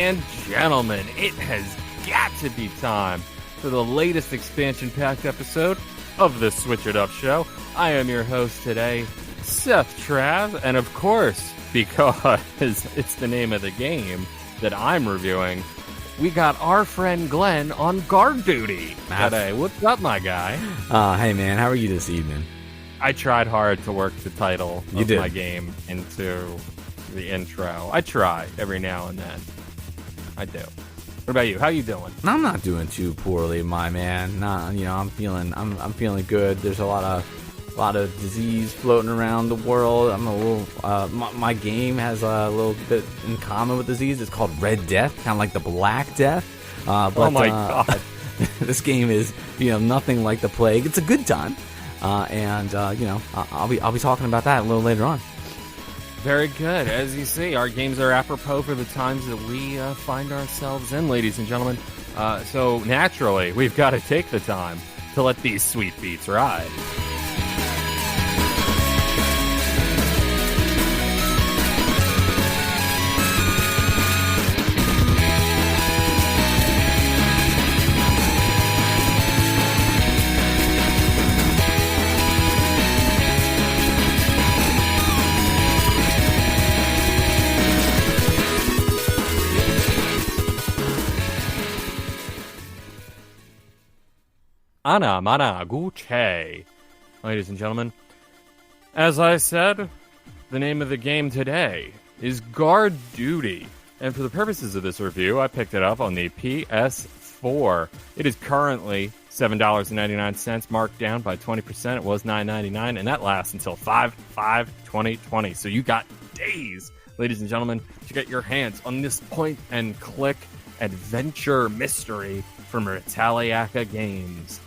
and gentlemen, it has got to be time for the latest expansion-packed episode of the Switch It Up Show. I am your host today, Seth Trav, and of course, because it's the name of the game that I'm reviewing, we got our friend Glenn on guard duty today. What's up, my guy? Hey, man, how are you this evening? I tried hard to work the title of my game into the intro. I try every now and then. I do. What about you? How you doing? I'm not doing too poorly, my man. I'm feeling good. There's a lot of disease floating around the world. I'm a little. My game has a little bit in common with disease. It's called Red Death, kind of like the Black Death. Oh my god! This game is nothing like the plague. It's a good time, and I'll be talking about that a little later on. Very good. As you see, our games are apropos for the times that we find ourselves in, ladies and gentlemen. So naturally, we've got to take the time to let these sweet beats ride. Ana Mana Guche. Ladies and gentlemen, as I said, the name of the game today is Guard Duty. And for the purposes of this review, I picked it up on the PS4. It is currently $7.99, marked down by 20%. It was $9.99, and that lasts until 5/5/2020. So you got days, ladies and gentlemen, to get your hands on this point-and-click adventure mystery from Retaliaca Games.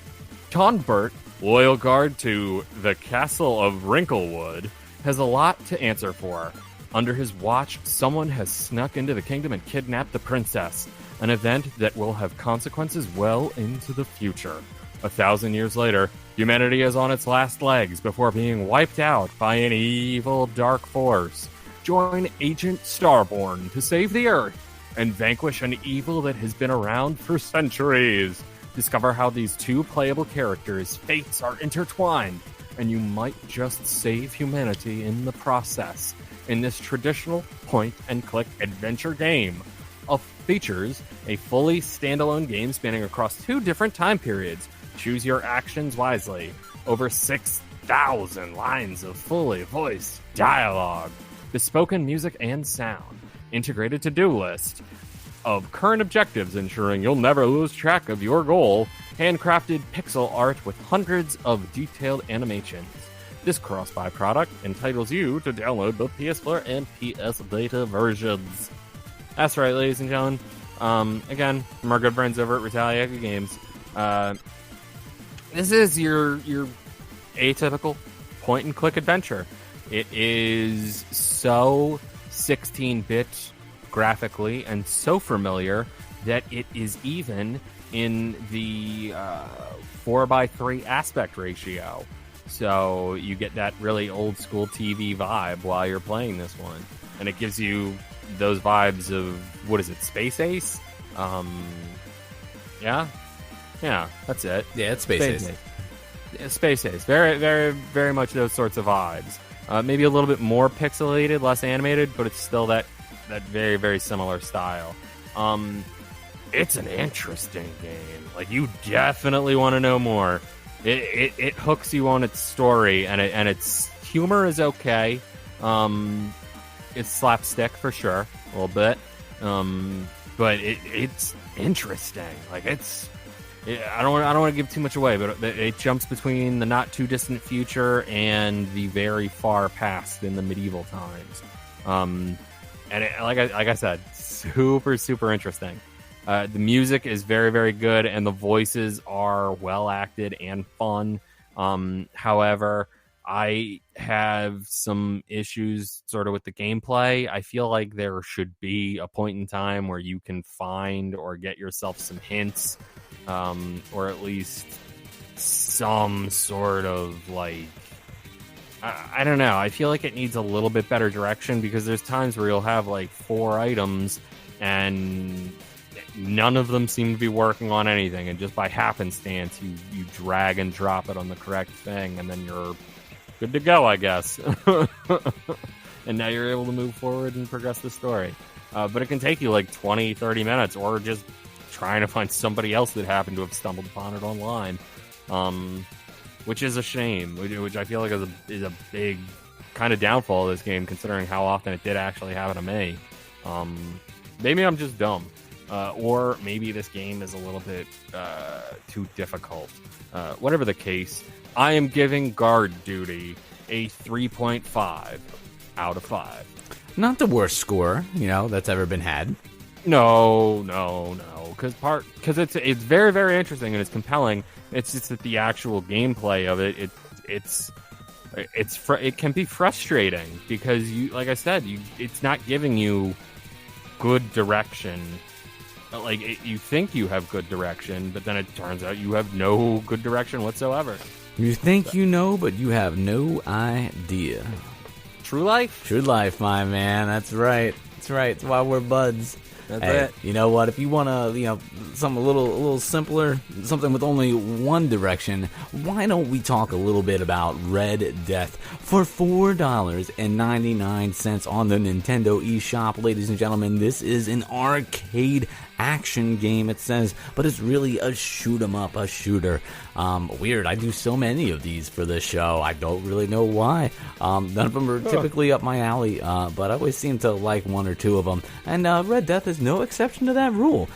Tonbert, loyal guard to the Castle of Wrinklewood, has a lot to answer for. Under his watch, someone has snuck into the kingdom and kidnapped the princess, an event that will have consequences well into the future. 1,000 years later, humanity is on its last legs before being wiped out by an evil dark force. Join Agent Starborn to save the Earth and vanquish an evil that has been around for centuries. Discover how these two playable characters' fates are intertwined, and you might just save humanity in the process. In this traditional point-and-click adventure game, features a fully standalone game spanning across 2 different time periods. Choose your actions wisely. Over 6,000 lines of fully voiced dialogue, bespoken music and sound, integrated to-do list of current objectives, ensuring you'll never lose track of your goal, handcrafted pixel art with hundreds of detailed animations. This cross-buy product entitles you to download both PS4 and PS Vita versions. That's right, ladies and gentlemen. Again, from our good friends over at Retaliaca Games, this is your atypical point-and-click adventure. It is so 16-bit graphically and so familiar that it is even in the 4:3 aspect ratio. So you get that really old school TV vibe while you're playing this one. And it gives you those vibes of, what is it, Space Ace? Yeah, that's it. Yeah, it's Space Ace. Yeah, Space Ace. Very, very, very much those sorts of vibes. Maybe a little bit more pixelated, less animated, but it's still that very, very similar style. It's an interesting game. Like, you definitely want to know more. It hooks you on its story, and its humor is okay. It's slapstick for sure, a little bit. But it's interesting. Like, I don't want to give too much away, but it jumps between the not too distant future and the very far past in the medieval times. And like I said, super, super interesting. The music is very, very good, and the voices are well acted and fun. However, I have some issues sort of with the gameplay. I feel like there should be a point in time where you can find or get yourself some hints, or at least some sort of like, I don't know. I feel like it needs a little bit better direction, because there's times where you'll have like 4 items and none of them seem to be working on anything, and just by happenstance you drag and drop it on the correct thing, and then you're good to go, I guess. And now you're able to move forward and progress the story. But it can take you like 20, 30 minutes, or just trying to find somebody else that happened to have stumbled upon it online, which is a shame, which I feel like is a big kind of downfall of this game, considering how often it did actually happen to me. Maybe I'm just dumb, or maybe this game is a little bit too difficult. Whatever the case, I am giving Guard Duty a 3.5 out of 5. Not the worst score, that's ever been had. No, because it's very, very interesting and it's compelling. It's just that the actual gameplay of it, it can be frustrating because like I said, it's not giving you good direction. Like you think you have good direction, but then it turns out you have no good direction whatsoever. You think but you have no idea. True life? True life, my man. That's right. That's why we're buds. That's it. You know what? If you want to, something a little simpler, something with only one direction, why don't we talk a little bit about Red Death for $4.99 on the Nintendo eShop, ladies and gentlemen? This is an arcade action game, it says, but it's really a shoot 'em up, a shooter. Weird. I do so many of these for this show. I don't really know why. None of them are typically up my alley, but I always seem to like one or two of them. And Red Death is no exception to that rule.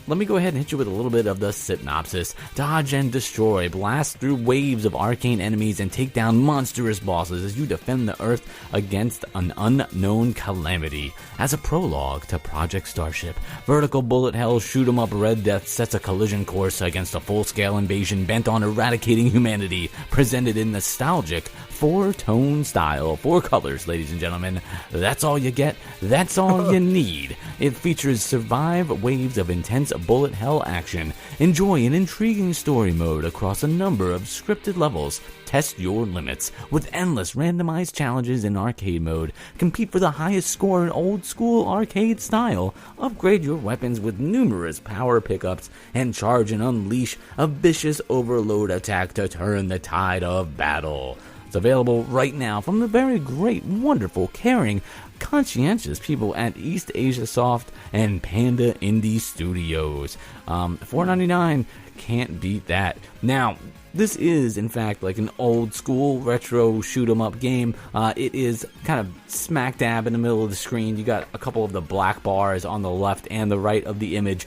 Let me go ahead and hit you with a little bit of the synopsis. Dodge and destroy, blast through waves of arcane enemies, and take down monstrous bosses as you defend the Earth against an unknown calamity. As a prologue to Project Starship, vertical bullet hell shoot 'em up Red Death sets a collision course against a full-scale invasion bent on eradicating humanity, presented in nostalgic four-tone style. 4 colors, ladies and gentlemen. That's all you get. That's all you need. It features survive waves of intense bullet hell action. Enjoy an intriguing story mode across a number of scripted levels. Test your limits with endless randomized challenges in arcade mode. Compete for the highest score in old school arcade style. Upgrade your weapons with numerous power pickups and charge and unleash a vicious overload attack to turn the tide of battle. It's available right now from the very great, wonderful, caring, conscientious people at East Asia Soft and Panda Indie Studios. $4.99, can't beat that. Now, this is, in fact, like an old school retro shoot 'em up game. It is kind of smack dab in the middle of the screen. You got a couple of the black bars on the left and the right of the image.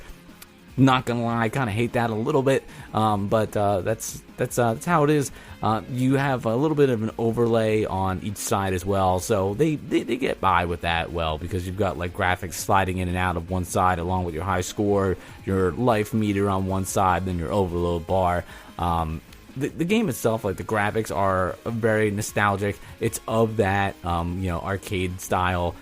Not gonna lie, I kind of hate that a little bit, but that's how it is. You have a little bit of an overlay on each side as well, so they get by with that well, because you've got like graphics sliding in and out of one side along with your high score, your life meter on one side, then your overload bar. The game itself, like the graphics, are very nostalgic. It's of that arcade style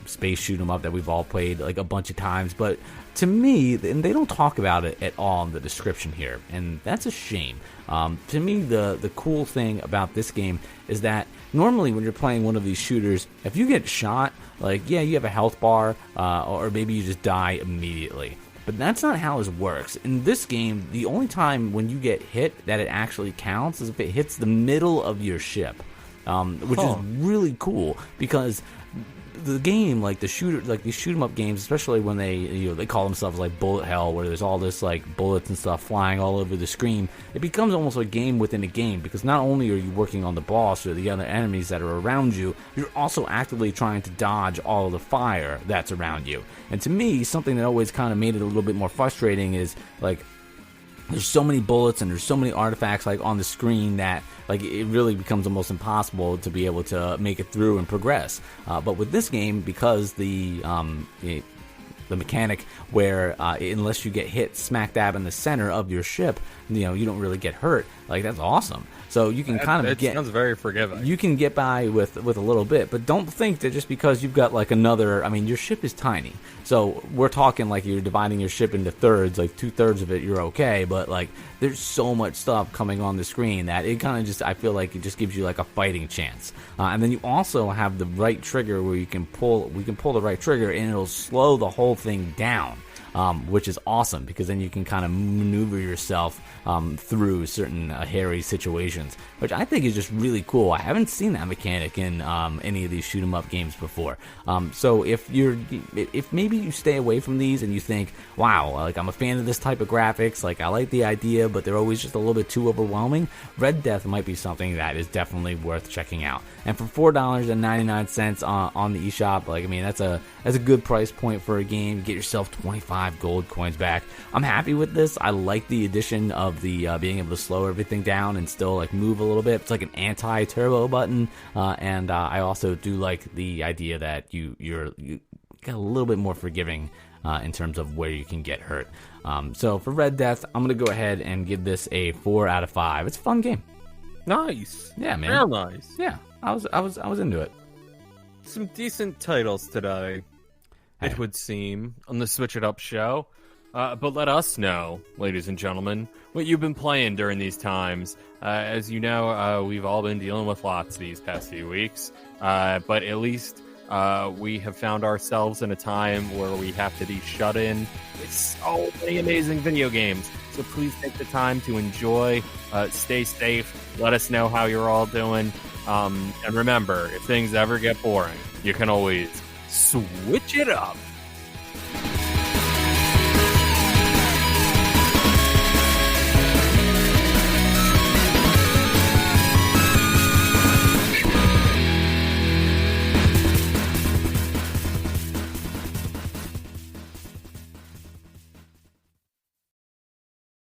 space shoot 'em up that we've all played like a bunch of times, but to me, and they don't talk about it at all in the description here, and that's a shame. To me, the cool thing about this game is that normally when you're playing one of these shooters, if you get shot, you have a health bar, or maybe you just die immediately. But that's not how this works. In this game, the only time when you get hit that it actually counts is if it hits the middle of your ship, which is really cool, because the game, like the shooter, like these shoot 'em up games, especially when they call themselves like bullet hell, where there's all this like bullets and stuff flying all over the screen, it becomes almost a game within a game, because not only are you working on the boss or the other enemies that are around you, you're also actively trying to dodge all of the fire that's around you. And to me, something that always kind of made it a little bit more frustrating is like there's so many bullets and there's so many artifacts like on the screen that like it really becomes almost impossible to be able to make it through and progress. But with this game, because the mechanic where unless you get hit smack dab in the center of your ship, you don't really get hurt. Like, that's awesome. So you can kind of it sounds very forgiving. You can get by with a little bit, but don't think that just because you've got like another, I mean, your ship is tiny. So we're talking like you're dividing your ship into thirds, like 2/3 of it you're okay, but like there's so much stuff coming on the screen that it kind of just, I feel like it just gives you like a fighting chance. And then you also have the right trigger where we can pull the right trigger and it'll slow the whole thing down. Which is awesome because then you can kind of maneuver yourself through certain hairy situations, which I think is just really cool. I haven't seen that mechanic in any of these shoot 'em up games before. So if maybe you stay away from these and you think, wow, like I'm a fan of this type of graphics, like I like the idea, but they're always just a little bit too overwhelming, Red Death might be something that is definitely worth checking out. And for $4.99 on the eShop, like I mean that's a good price point for a game. Get yourself 25 gold coins back. I'm happy with this. I like the addition of the being able to slow everything down and still like move a little bit. It's like an anti-turbo button, and I also do like the idea that you got a little bit more forgiving in terms of where you can get hurt. So for Red Death, I'm gonna go ahead and give this a 4 out of 5. It's a fun game. Nice. Yeah, man. Real nice. Yeah, I was into it. Some decent titles today, it would seem, on the Switch It Up show. But let us know, ladies and gentlemen, what you've been playing during these times. As you know, we've all been dealing with lots these past few weeks. But at least we have found ourselves in a time where we have to be shut in with so many amazing video games. So please take the time to enjoy, stay safe, let us know how you're all doing. And remember, if things ever get boring, you can always switch it up.